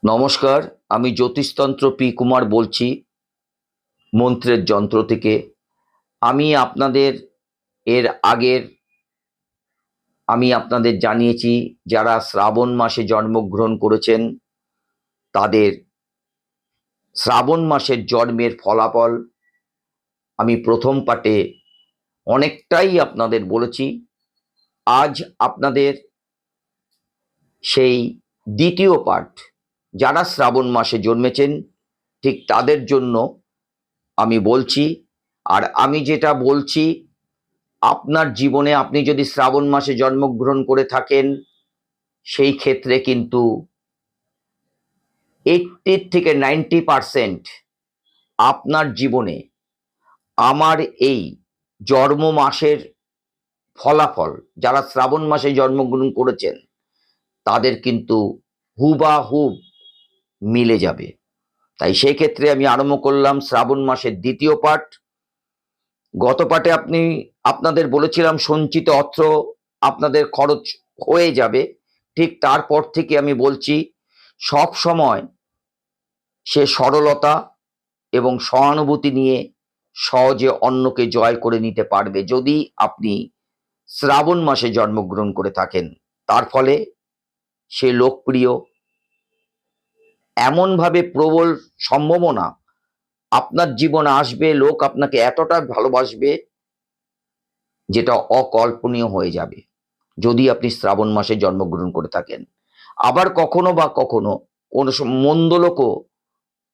নমস্কার, আমি জ্যোতিষতন্ত্র পি কুমার বলছি মন্ত্রের যন্ত্র থেকে। আমি আপনাদের এর আগের আমি আপনাদের জানিয়েছি যারা শ্রাবণ মাসে জন্মগ্রহণ করেছেন তাদের শ্রাবণ মাসের জন্মের ফলাফল আমি প্রথম পার্টে অনেকটাই আপনাদের বলেছি। আজ আপনাদের সেই দ্বিতীয় পার্ট, যারা শ্রাবণ মাসে জন্মেছেন ঠিক তাদের জন্য আমি বলছি। আর আমি যেটা বলছি, আপনার জীবনে আপনি যদি শ্রাবণ মাসে জন্মগ্রহণ করে থাকেন সেই ক্ষেত্রে কিন্তু 80 থেকে 90% আপনার জীবনে আমার এই জন্ম মাসের ফলাফল, যারা শ্রাবণ মাসে জন্মগ্রহণ করেছেন তাদের কিন্তু হুবাহুব মিলে যাবে। তাই সেই ক্ষেত্রে আমি আরম্ভ করলাম শ্রাবণ মাসের দ্বিতীয় পার্ট। গত পার্টে আপনাদের বলেছিলাম সঞ্চিত অর্থ আপনাদের খরচ হয়ে যাবে। ঠিক তারপর থেকে আমি বলছি সব সময় সে সরলতা এবং সহানুভূতি নিয়ে সহজে অন্যকে জয় করে নিতে পারবে যদি আপনি শ্রাবণ মাসে জন্মগ্রহণ করে থাকেন। তার ফলে সে লোকপ্রিয়, এমনভাবে প্রবল সম্ভাবনা আপনার জীবনে আসবে, লোক আপনাকে এতটা ভালোবাসবে যেটা অকল্পনীয় হয়ে যাবে যদি আপনি শ্রাবণ মাসে জন্মগ্রহণ করে থাকেন। আবার কখনো বা কখনো কোনো মন্দ লোকও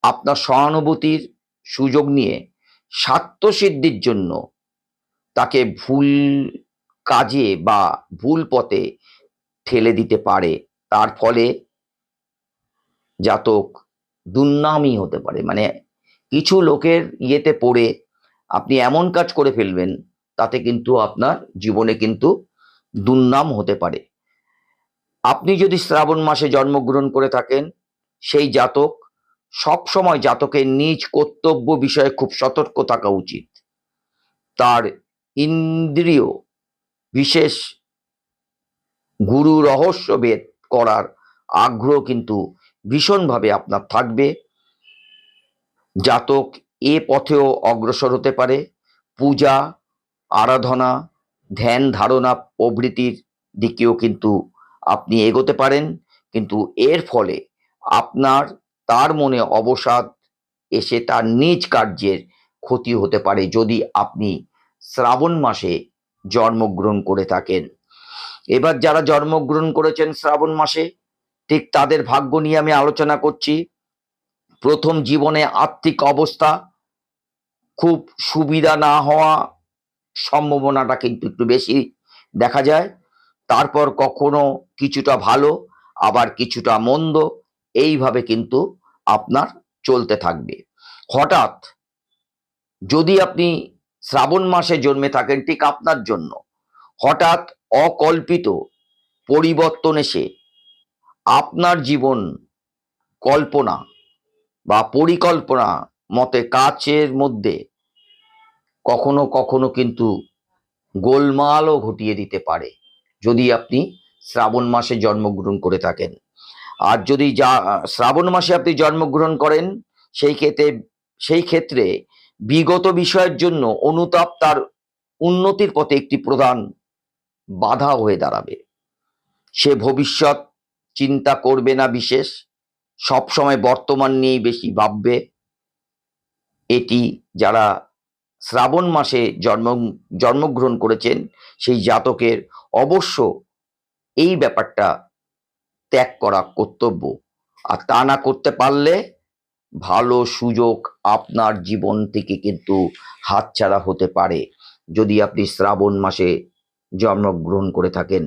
আপনার সহানুভূতির সুযোগ নিয়ে স্বার্থসিদ্ধির জন্য তাকে ভুল কাজে বা ভুল পথে ঠেলে দিতে পারে। তার ফলে জাতক দুর্নামই হতে পারে, মানে কিছু লোকের ইয়েতে পড়ে আপনি এমন কাজ করে ফেলবেন তাতে কিন্তু আপনার জীবনে কিন্তু দুর্নাম হতে পারে। আপনি যদি শ্রাবণ মাসে জন্মগ্রহণ করে থাকেন সেই জাতক সবসময় জাতকের নিজ কর্তব্য বিষয়ে খুব সতর্ক থাকা উচিত। তার ইন্দ্রিয় বিশেষ গুরু রহস্য ভেদ করার আগ্রহ কিন্তু ভীষণভাবে আপনার থাকবে। জাতক এ পথেও অগ্রসর হতে পারে। পূজা, আরাধনা, ধ্যান ধারণা প্রভৃতির দিকেও কিন্তু আপনি এগোতে পারেন, কিন্তু এর ফলে আপনার তার মনে অবসাদ এসে তার নিজ কার্যের ক্ষতি হতে পারে যদি আপনি শ্রাবণ মাসে জন্মগ্রহণ করে থাকেন। এবার যারা জন্মগ্রহণ করেছেন শ্রাবণ মাসে ঠিক তাদের ভাগ্য নিয়ে আমি আলোচনা করছি। প্রথম, জীবনে আর্থিক অবস্থা খুব সুবিধা না হওয়া সম্ভাবনাটা কিন্তু একটু বেশি দেখা যায়। তারপর কখনো কিছুটা ভালো, আবার কিছুটা মন্দ, এইভাবে কিন্তু আপনার চলতে থাকবে। হঠাৎ যদি আপনি শ্রাবণ মাসে জন্মে থাকেন ঠিক আপনার জন্য হঠাৎ অকল্পিত পরিবর্তন এসে আপনার জীবন কল্পনা বা পরিকল্পনা মতে কাজের মধ্যে কখনো কখনো কিন্তু গোলমালও ঘটিয়ে দিতে পারে যদি আপনি শ্রাবণ মাসে জন্মগ্রহণ করে থাকেন। আর যদি শ্রাবণ মাসে আপনি জন্মগ্রহণ করেন সেই ক্ষেত্রে বিগত বিষয়ের জন্য অনুতাপ তার উন্নতির পথে একটি প্রধান বাধা হয়ে দাঁড়াবে। সে ভবিষ্যৎ চিন্তা করবে না, বিশেষ সবসময় বর্তমান নিয়েই বেশি ভাববে। এটি যারা শ্রাবণ মাসে জন্মগ্রহণ করেছেন সেই জাতকের অবশ্য এই ব্যাপারটা ত্যাগ করা কর্তব্য। আর তা না করতে পারলে ভালো সুযোগ আপনার জীবন থেকে কিন্তু হাতছাড়া হতে পারে যদি আপনি শ্রাবণ মাসে জন্মগ্রহণ করে থাকেন।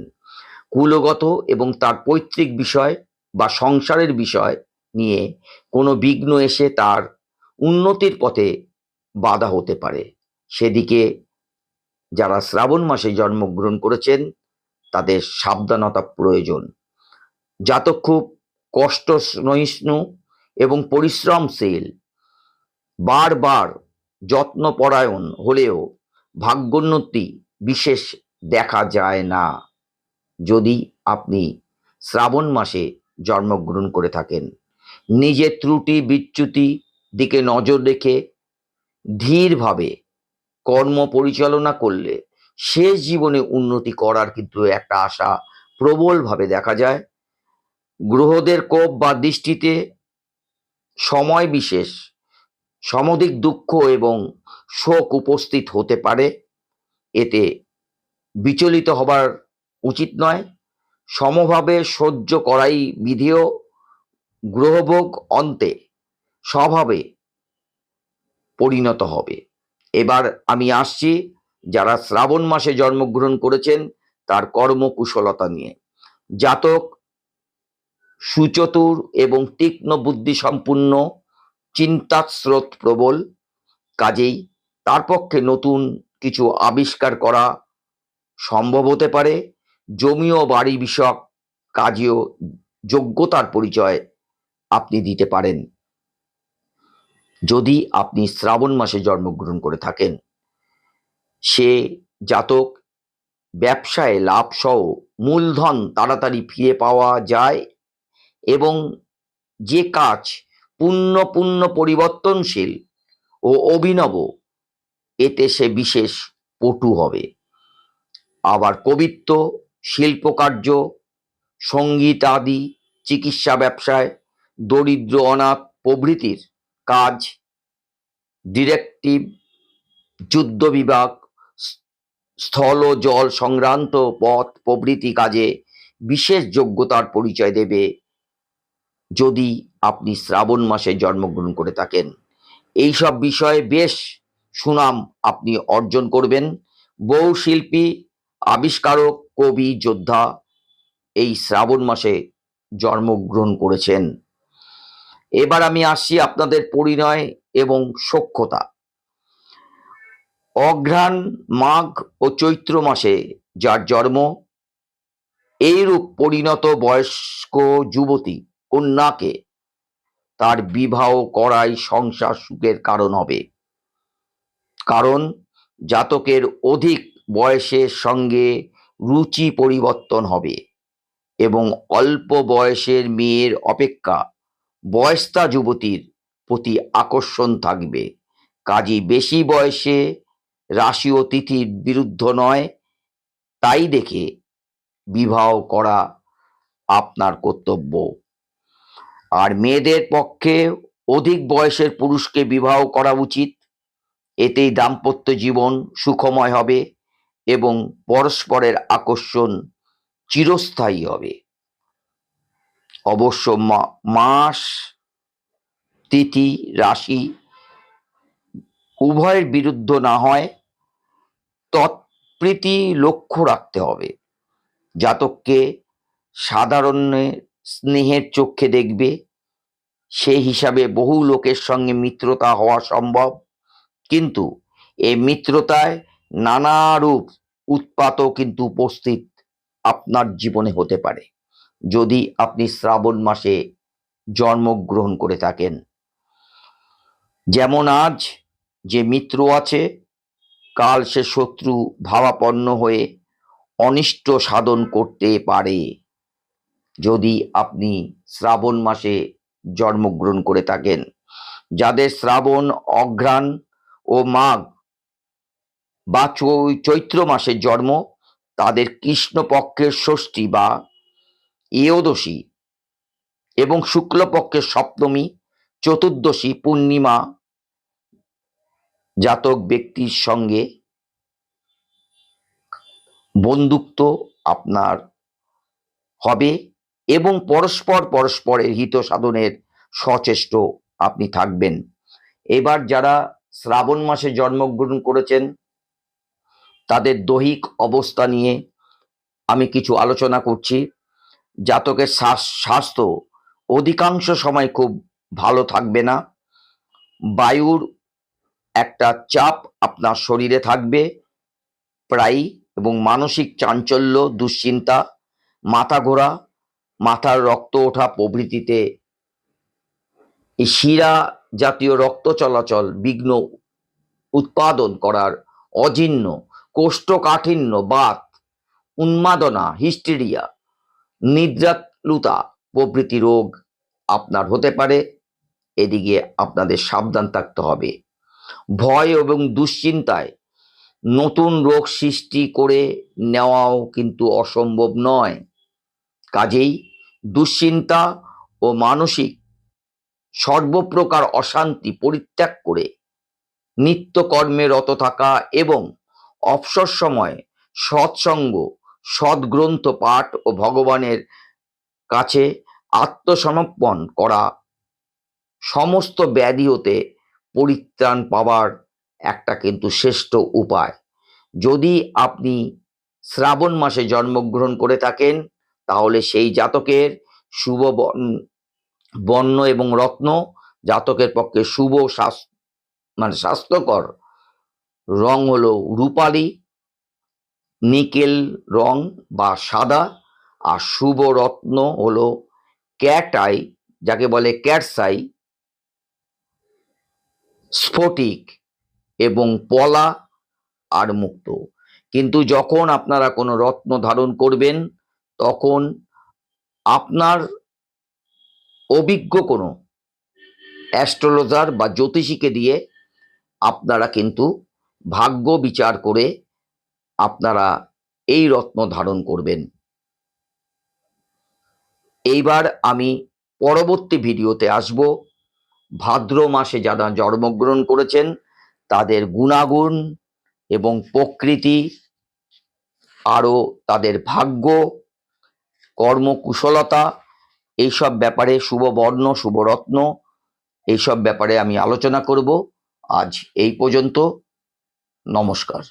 কুলগত এবং তার পৈতৃক বিষয় বা সংসারের বিষয় নিয়ে কোনো বিঘ্ন এসে তার উন্নতির পথে বাধা হতে পারে। সেদিকে যারা শ্রাবণ মাসে জন্মগ্রহণ করেছেন তাদের সাবধানতা প্রয়োজন। জাতক খুব কষ্ট সহিষ্ণু এবং পরিশ্রমশীল, বারবার যত্নপরায়ণ হলেও ভাগ্যোন্নতি বিশেষ দেখা যায় না যদি আপনি শ্রাবণ মাসে জন্মগ্রহণ করে থাকেন। নিজের ত্রুটি বিচ্যুতি দিকে নজর রেখে ধীরভাবে কর্ম পরিচালনা করলে শেষ জীবনে উন্নতি করার কিন্তু একটা আশা প্রবলভাবে দেখা যায়। গ্রহদের কোপ বা দৃষ্টিতে সময় বিশেষ সমধিক দুঃখ এবং শোক উপস্থিত হতে পারে, এতে বিচলিত হবার উচিত নয়। সমভাবে সহ্য করাই বিধেয়। গ্রহভোগ অন্তে স্বভাবে পরিণত হবে। এবার আমি আসছি যারা শ্রাবণ মাসে জন্মগ্রহণ করেছেন তার কর্মকুশলতা নিয়ে। জাতক সুচতুর এবং তীক্ষ্ণ বুদ্ধি সম্পূর্ণ, চিন্তার স্রোত প্রবল, কাজেই তার পক্ষে নতুন কিছু আবিষ্কার করা সম্ভব হতে পারে। জমি ও বাড়ি বিষয়ক কাজেও যোগ্যতার পরিচয় আপনি দিতে পারেন যদি আপনি শ্রাবণ মাসে জন্মগ্রহণ করে থাকেন। সে জাতক ব্যবসায় লাভ সহ মূলধন তাড়াতাড়ি ফিরে পাওয়া যায় এবং যে কাজ পূর্ণ পরিবর্তনশীল ও অভিনব, এতে সে বিশেষ পটু হবে। আবার কবিত্ব, শিল্পকার্য, সঙ্গীত আদি, চিকিৎসা ব্যবসায়, দরিদ্র অনাথ প্রভৃতির কাজ, ডিটেকটিভ, যুদ্ধ বিভাগ, স্থল ও জল সংক্রান্ত পথ প্রভৃতি কাজে বিশেষ যোগ্যতার পরিচয় দেবে যদি আপনি শ্রাবণ মাসে জন্মগ্রহণ করে থাকেন। এইসব বিষয়ে বেশ সুনাম আপনি অর্জন করবেন। বহু শিল্পী, আবিষ্কারক, কবি, যোদ্ধা এই শ্রাবণ মাসে জন্মগ্রহণ করেছেন। এবার আমি আসছি আপনাদের পরিণয় এবং সখ্যতা। অঘ্রাণ, মাঘ ও চৈত্র মাসে যার জন্ম, এইরূপ পরিণত বয়স্ক যুবতী কন্যাকে তার বিবাহ করাই সংসার সুখের কারণ হবে। কারণ জাতকের অধিক বয়সের সঙ্গে রুচি পরিবর্তন হবে এবং অল্প বয়সের মেয়ের অপেক্ষা বয়স্তা যুবতীর প্রতি আকর্ষণ থাকবে। কাজী বেশি বয়সে রাশি ও তিথির বিরুদ্ধ নয়, তাই দেখে বিবাহ করা আপনার কর্তব্য। আর মেয়েদের পক্ষে অধিক বয়সের পুরুষকে বিবাহ করা উচিত। এতেই দাম্পত্য জীবন সুখময় হবে এবং পরস্পরের আকর্ষণ চিরস্থায়ী হবে। অবশ্য মাস, তিথি, রাশি উভয়ের বিরুদ্ধ না হয় তৎপ্রীতি লক্ষ্য রাখতে হবে। জাতককে সাধারণ স্নেহের চোখে দেখবে, সেই হিসাবে বহু লোকের সঙ্গে মিত্রতা হওয়া সম্ভব, কিন্তু এই মিত্রতায় নানারূপ উৎপাতও কিন্তু উপস্থিত আপনার জীবনে হতে পারে যদি আপনি শ্রাবণ মাসে জন্মগ্রহণ করে থাকেন। যেমন আজ যে মিত্র আছে, কাল সে শত্রু ভাবাপন্ন হয়ে অনিষ্ট সাধন করতে পারে যদি আপনি শ্রাবণ মাসে জন্মগ্রহণ করে থাকেন। যাদের শ্রাবণ, অঘ্রাণ ও মাঘ বা চৈত্র মাসের জন্ম, তাদের কৃষ্ণপক্ষের ষষ্ঠী বা একাদশী এবং শুক্লপক্ষের সপ্তমী, চতুর্দশী, পূর্ণিমা জাতক ব্যক্তির সঙ্গে বন্ধুত্ব আপনার হবে এবং পরস্পরের হিত সাধনের সচেষ্ট আপনি থাকবেন। এবার যারা শ্রাবণ মাসে জন্মগ্রহণ করেছেন তাদের দৈহিক অবস্থা নিয়ে আমি কিছু আলোচনা করছি। জাতকের স্বাস্থ্য অধিকাংশ সময় খুব ভালো থাকবে না। বায়ুর একটা চাপ আপনার শরীরে থাকবে প্রায়ই এবং মানসিক চাঞ্চল্য, দুশ্চিন্তা, মাথা ঘোরা, মাথার রক্ত ওঠা প্রভৃতিতে এই শিরা জাতীয় রক্ত চলাচল বিঘ্ন উৎপাদন করার অজীর্ণ, কোষ্ঠকাঠিন্য, বাত, উন্মাদনা, হিস্টেরিয়া, নিদ্রালুতা প্রভৃতি রোগ আপনার হতে পারে, এদিকে আপনাদের সাবধান থাকতে হবে। ভয় এবং দুশ্চিন্তায় নতুন রোগ সৃষ্টি করে নেওয়াও কিন্তু অসম্ভব নয়। কাজেই দুশ্চিন্তা ও মানসিক সর্বপ্রকার অশান্তি পরিত্যাগ করে নিত্যকর্মে রত থাকা এবং অবসর সময় সৎসঙ্গ, সদ্গ্রন্থ পাঠ ও ভগবানের কাছে আত্মসমর্পণ করা সমস্ত ব্যাধি হতে পরিত্রাণ পাওয়ার একটা কিন্তু শ্রেষ্ঠ উপায়। যদি আপনি শ্রাবণ মাসে জন্মগ্রহণ করে থাকেন, তাহলে সেই জাতকের শুভ বর্ণ এবং রত্ন, জাতকের পক্ষে শুভ স্বাস্থ্যকর রং হলো রূপালী, নিকেল রং বা সাদা, আর শুভ রত্ন হলো ক্যাট আই, যাকে বলে ক্যাটসাই, স্ফটিক এবং পলা আর মুক্ত। কিন্তু যখন আপনারা কোনো রত্ন ধারণ করবেন, তখন আপনার অভিজ্ঞ কোনো অ্যাস্ট্রোলজার বা জ্যোতিষীকে দিয়ে আপনারা কিন্তু ভাগ্য বিচার করে আপনারা এই রত্ন ধারণ করবেন। এইবার আমি পরবর্তী ভিডিওতে আসব ভাদ্র মাসে যারা জন্মগ্রহণ করেছেন তাদের গুণাগুণ এবং প্রকৃতি, আরও তাদের ভাগ্য, কর্মকুশলতা, এইসব ব্যাপারে, শুভ বর্ণ, শুভ রত্ন, এইসব ব্যাপারে আমি আলোচনা করব। আজ এই পর্যন্ত। নমস্কার।